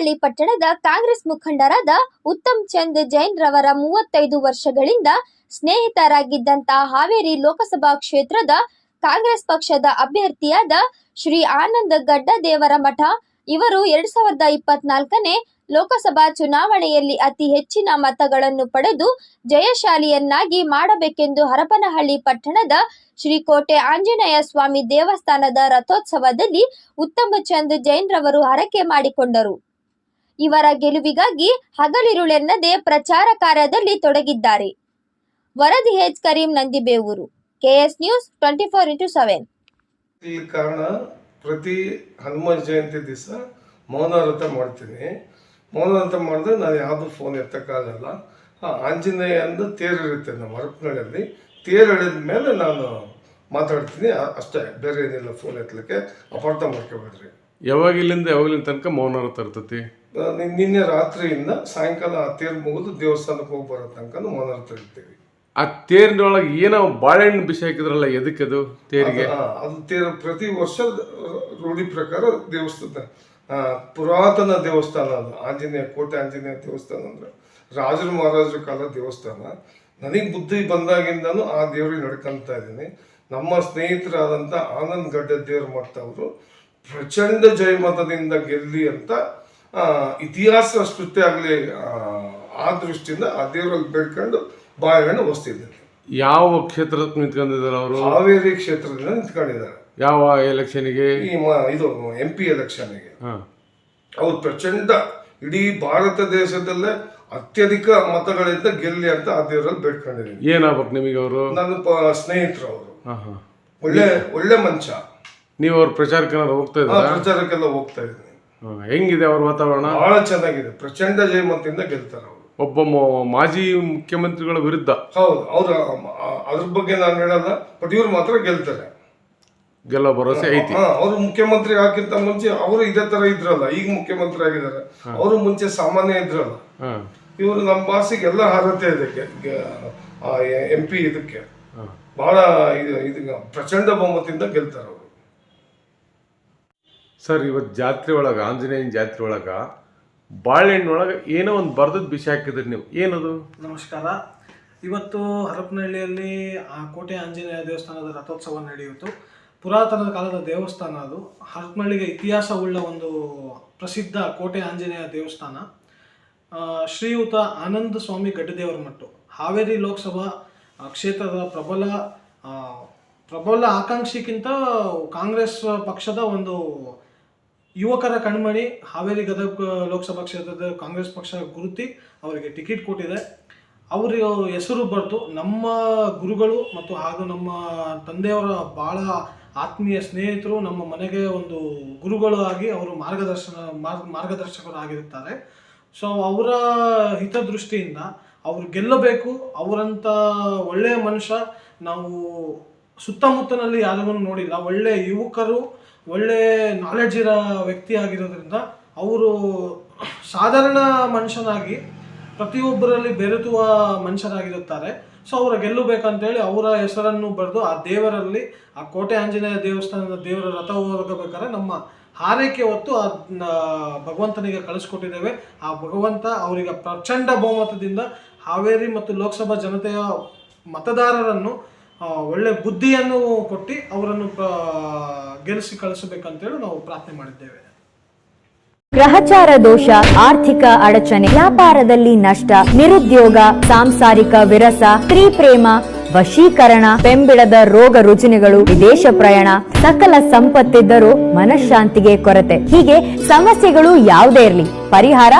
ಹರಪನಹಳ್ಳಿ ಪಟ್ಟಣದ ಕಾಂಗ್ರೆಸ್ ಮುಖಂಡರಾದ ಉತ್ತಮ್ ಚಂದ್ ಜೈನ್ ರವರ 35 ವರ್ಷಗಳಿಂದ ಸ್ನೇಹಿತರಾಗಿದ್ದಂತ ಹಾವೇರಿ ಲೋಕಸಭಾ ಕ್ಷೇತ್ರದ ಕಾಂಗ್ರೆಸ್ ಪಕ್ಷದ ಅಭ್ಯರ್ಥಿಯಾದ ಶ್ರೀ ಆನಂದ್ ಗಡ್ಡದೇವರಮಠ ಇವರು 2024ನೇ ಲೋಕಸಭಾ ಚುನಾವಣೆಯಲ್ಲಿ ಅತಿ ಹೆಚ್ಚಿನ ಮತಗಳನ್ನು ಪಡೆದು ಜಯಶಾಲಿಯನ್ನಾಗಿ ಮಾಡಬೇಕೆಂದು ಹರಪನಹಳ್ಳಿ ಪಟ್ಟಣದ ಶ್ರೀ ಕೋಟೆ ಆಂಜನೇಯ ಸ್ವಾಮಿ ದೇವಸ್ಥಾನದ ರಥೋತ್ಸವದಲ್ಲಿ ಉತ್ತಮ್ ಚಂದ್ ಜೈನ್ ರವರು ಹರಕೆ ಮಾಡಿಕೊಂಡರು. ಇವರ ಗೆಲುವಿಗಾಗಿ ಹಗಲಿರುಳೆನ್ನದೆ ಪ್ರಚಾರ ಕಾರ್ಯದಲ್ಲಿ ತೊಡಗಿದ್ದಾರೆ. ವರದಿ H Karim Nandibevur, KS news 24x7. ಈ ಕಾರಣ ಪ್ರತಿ ಹನುಮ ಜಯಂತಿ ದಿವಸ ಮೌನ ವ್ರತ ಮಾಡ್ತೀನಿ. ಮೌನ ವ್ರತ ಮಾಡಿದ್ರೆ ನಾನು ಯಾವುದು ಫೋನ್ ಎತ್ತಕ್ಕಾಗಲ್ಲ. ಆಂಜನೇಯ ಅಂದು ತೇರು ಇರುತ್ತೆ ನಮ್ಮ ಹರಪನಹಳ್ಳಿಯಲ್ಲಿ. ತೇರು ಎಳೆದ ಮೇಲೆ ನಾನು ಮಾತಾಡ್ತೀನಿ ಅಷ್ಟೇ, ಬೇರೆ ಏನಿಲ್ಲ. ಫೋನ್ ಎತ್ತಲಿಕ್ಕೆ ಅಪಾರ್ಥ ಮಾಡ್ಕೊಬೇಡ್ರಿ. ಯಾವಾಗಿಲಿಂದ ತನಕ ಮೌನ ವ್ರತ ಇರ್ತೈತಿ? ನಿನ್ನೆ ರಾತ್ರಿಯಿಂದ ಸಾಯಂಕಾಲ ಆ ತೇರು ಮುಗಿದು ದೇವಸ್ಥಾನಕ್ಕೆ ಹೋಗಿ ಬರೋ ತನಕ ಮೌನ ವ್ರತ ಇರ್ತೀವಿ. ಆ ತೇರಿನೊಳಗೆ ಏನೋ ಬಾಳೆಹಣ್ಣು ಬಿಸಿ ಹಾಕಿದ್ರಲ್ಲ, ಎದಕ್ಕದು ತೇರಿಗೆ? ಅದು ತೇರು ಪ್ರತಿ ವರ್ಷ ರೂಢಿ ಪ್ರಕಾರ ದೇವಸ್ಥಾನ, ಪುರಾತನ ದೇವಸ್ಥಾನ ಅದು. ಆಂಜನೇಯ, ಕೋಟೆ ಆಂಜನೇಯ ದೇವಸ್ಥಾನ ಅಂದ್ರೆ ರಾಜರು ಮಹಾರಾಜರ ಕಾಲ ದೇವಸ್ಥಾನ. ನನಗೆ ಬುದ್ಧಿ ಬಂದಾಗಿಂದನೂ ಆ ದೇವ್ರಿಗೆ ನಡ್ಕೊಂತ ಇದ್ದೀನಿ. ನಮ್ಮ ಸ್ನೇಹಿತರಾದಂಥ ಆನಂದ್ ಗಡ್ಡದೇವರಮಠ ಅವರು ಪ್ರಚಂಡ ಜಯಮತದಿಂದ ಗೆಲ್ಲಿ ಅಂತ ಇತಿಹಾಸ ಸೃಷ್ಟಿ ಆಗಲಿ ಆ ದೃಷ್ಟಿಯಿಂದ ಆ ದೇವರಲ್ಲಿ ಬೇಡ್ಕೊಂಡು ಬಾಳೆಹಣ್ಣು ಹೊಸ್ತಿದ್ದಾರೆ. ಯಾವ ಕ್ಷೇತ್ರಕ್ಕೆ ನಿಂತ್ಕೊಂಡಿದ್ದಾರೆ ಅವರು? ಹಾವೇರಿ ಕ್ಷೇತ್ರದಿಂದ ನಿಂತ್ಕೊಂಡಿದ್ದಾರೆ. ಯಾವ ಎಲೆಕ್ಷನ್ಗೆ? ಇದು MP ಎಲೆಕ್ಷನ್ಗೆ. ಅವ್ರು ಪ್ರಚಂಡ ಇಡೀ ಭಾರತ ದೇಶದಲ್ಲೇ ಅತ್ಯಧಿಕ ಮತಗಳಿಂದ ಗೆಲ್ಲಿ ಅಂತ ಆ ದೇವರಲ್ಲಿ ಬೇಡ್ಕೊಂಡಿದ್ದೀನಿ. ಏನಾಗ್ಬೇಕು ನಿಮಗೆ ಅವರು? ನನ್ನ ಸ್ನೇಹಿತರು ಅವರು. ಒಳ್ಳೆ ಮನುಷ್ಯ. ನೀವು ಅವ್ರ ಪ್ರಚಾರಕ್ಕೆ ಹೋಗ್ತಾ ಇದ್ದಾರೆ? ಪ್ರಚಾರಕ್ಕೆಲ್ಲ ಹೋಗ್ತಾ ಇದ್ದೀನಿ. ಹೆಂಗಿದೆ ಅವ್ರ ವಾತಾವರಣ? ಬಹಳ ಚೆನ್ನಾಗಿದೆ. ಪ್ರಚಂಡ ಜಯಮತದಿಂದ ಗೆಲ್ತಾರೆ ಅವರು. ಒಬ್ಬ ಮಾಜಿ ಮುಖ್ಯಮಂತ್ರಿಗಳ ವಿರುದ್ಧ. ಹೌದು, ಅವ್ರು ಅದ್ರ ಬಗ್ಗೆ ನಾನು ಹೇಳಲ್ಲ, ಬಟ್ ಇವ್ರು ಮಾತ್ರ ಗೆಲ್ತಾರೆ. ಗೆಲ್ಲೋ ಭರವಸೆ ಐತಿ. ಅವರು ಮುಖ್ಯಮಂತ್ರಿ ಆಗಿಂತ ಮುಂಚೆ ಅವರು ಇದೇ ತರ ಇದ್ರಲ್ಲ, ಈಗ ಮುಖ್ಯಮಂತ್ರಿ ಆಗಿದ್ದಾರೆ. ಅವರು ಮುಂಚೆ ಸಾಮಾನ್ಯ ಇದ್ರಲ್ಲ. ಇವರು ನಮ್ಮ ಭಾಷೆಗೆ ಎಲ್ಲ ಅರ್ಹತೆ ಇದೆ. MP ಇದಕ್ಕೆ ಬಹಳ ಇದು ಪ್ರಚಂಡ ಬಹುಮತದಿಂದ ಗೆಲ್ತಾರೆ ಅವರು. ಸರ್, ಇವತ್ತು ಜಾತ್ರೆ ಒಳಗ, ಆಂಜನೇಯನ ಜಾತ್ರೆ ಒಳಗ ಬಾಳೆಹಣ್ಣೊಳಗೆ ಏನೋ ಒಂದು ಬರ್ದದ್ದು ಬಿಸಿ ಹಾಕಿದ್ರಿ ನೀವು, ಏನದು? ನಮಸ್ಕಾರ. ಇವತ್ತು ಹರಪನಹಳ್ಳಿಯಲ್ಲಿ ಕೋಟೆ ಆಂಜನೇಯ ದೇವಸ್ಥಾನದ ರಥೋತ್ಸವ ನಡೆಯಿತು. ಪುರಾತನ ಕಾಲದ ದೇವಸ್ಥಾನ ಅದು. ಹರಪನಹಳ್ಳಿಗೆ ಇತಿಹಾಸವುಳ್ಳ ಒಂದು ಪ್ರಸಿದ್ಧ ಕೋಟೆ ಆಂಜನೇಯ ದೇವಸ್ಥಾನ. ಶ್ರೀಯುತ ಆನಂದ ಸ್ವಾಮಿ ಗಡ್ಡದೇವರಮಠ ಹಾವೇರಿ ಲೋಕಸಭಾ ಕ್ಷೇತ್ರದ ಪ್ರಬಲ ಆಕಾಂಕ್ಷಿಗಿಂತ ಕಾಂಗ್ರೆಸ್ ಪಕ್ಷದ ಒಂದು ಯುವಕರ ಕಣ್ಮಣಿ. ಹಾವೇರಿ ಗದಗ ಲೋಕಸಭಾ ಕ್ಷೇತ್ರದ ಕಾಂಗ್ರೆಸ್ ಪಕ್ಷ ಗುರುತಿ ಅವರಿಗೆ ಟಿಕೆಟ್ ಕೊಟ್ಟಿದೆ. ಅವರು ಹೆಸರು ಬರೆದು ನಮ್ಮ ಗುರುಗಳು ಮತ್ತು ಹಾಗೂ ನಮ್ಮ ತಂದೆಯವರ ಭಾಳ ಆತ್ಮೀಯ ಸ್ನೇಹಿತರು, ನಮ್ಮ ಮನೆಗೆ ಒಂದು ಗುರುಗಳು ಆಗಿ ಅವರು ಮಾರ್ಗದರ್ಶಕರು ಆಗಿರುತ್ತಾರೆ. ಸೊ ಅವರ ಹಿತದೃಷ್ಟಿಯಿಂದ ಅವರು ಗೆಲ್ಲಬೇಕು. ಅವರಂಥ ಒಳ್ಳೆಯ ಮನುಷ್ಯ ನಾವು ಸುತ್ತಮುತ್ತನಲ್ಲಿ ಯಾರಿಗೂ ನೋಡಿಲ್ಲ. ಒಳ್ಳೆಯ ಯುವಕರು, ಒಳ್ಳೆ ನಾಲೆಡ್ಜ್ ಇರೋ ವ್ಯಕ್ತಿ ಆಗಿರೋದ್ರಿಂದ ಅವರು ಸಾಧಾರಣ ಮನುಷ್ಯನಾಗಿ ಪ್ರತಿಯೊಬ್ಬರಲ್ಲಿ ಬೆರೆತುವ ಮನುಷ್ಯರಾಗಿರುತ್ತಾರೆ. ಸೊ ಅವರ ಗೆಲ್ಲಬೇಕಂತೇಳಿ ಅವರ ಹೆಸರನ್ನು ಬರೆದು ಆ ದೇವರಲ್ಲಿ, ಆ ಕೋಟೆ ಆಂಜನೇಯ ದೇವಸ್ಥಾನದ ದೇವರ ರಥ ಹೋಗಬೇಕಾದ್ರೆ ನಮ್ಮ ಹಾರೈಕೆ ಹೊತ್ತು ಭಗವಂತನಿಗೆ ಕಳಿಸ್ಕೊಟ್ಟಿದ್ದೇವೆ. ಆ ಭಗವಂತ ಅವರಿಗೆ ಪ್ರಚಂಡ ಬಹುಮತದಿಂದ ಹಾವೇರಿ ಮತ್ತು ಲೋಕಸಭಾ ಜನತೆಯ ಮತದಾರರನ್ನು ಒಳ್ಳೆ ಬುದ್ಧಿಯನ್ನು ಕೊಟ್ಟು ಅವರನ್ನು ಗೆಲ್ಲಿಸಿ ಕಳಿಸಬೇಕಂತೇಳಿ ನಾವು ಪ್ರಾರ್ಥನೆ ಮಾಡಿದ್ದೇವೆ. ಗ್ರಹಚಾರ ದೋಷ, ಆರ್ಥಿಕ ಅಡಚಣೆ, ವ್ಯಾಪಾರದಲ್ಲಿ ನಷ್ಟ, ನಿರುದ್ಯೋಗ, ಸಾಂಸಾರಿಕ ವಿರಸ, ಸ್ತ್ರೀ ಪ್ರೇಮ, ವಶೀಕರಣ, ಬೆಂಬಿಡದ ರೋಗ ರುಜಿನಗಳು, ವಿದೇಶ ಪ್ರಯಾಣ, ಸಕಲ ಸಂಪತ್ತಿದ್ದರೂ ಮನಃಶಾಂತಿಗೆ ಕೊರತೆ, ಹೀಗೆ ಸಮಸ್ಯೆಗಳು ಯಾವುದೇ ಇರಲಿ ಪರಿಹಾರ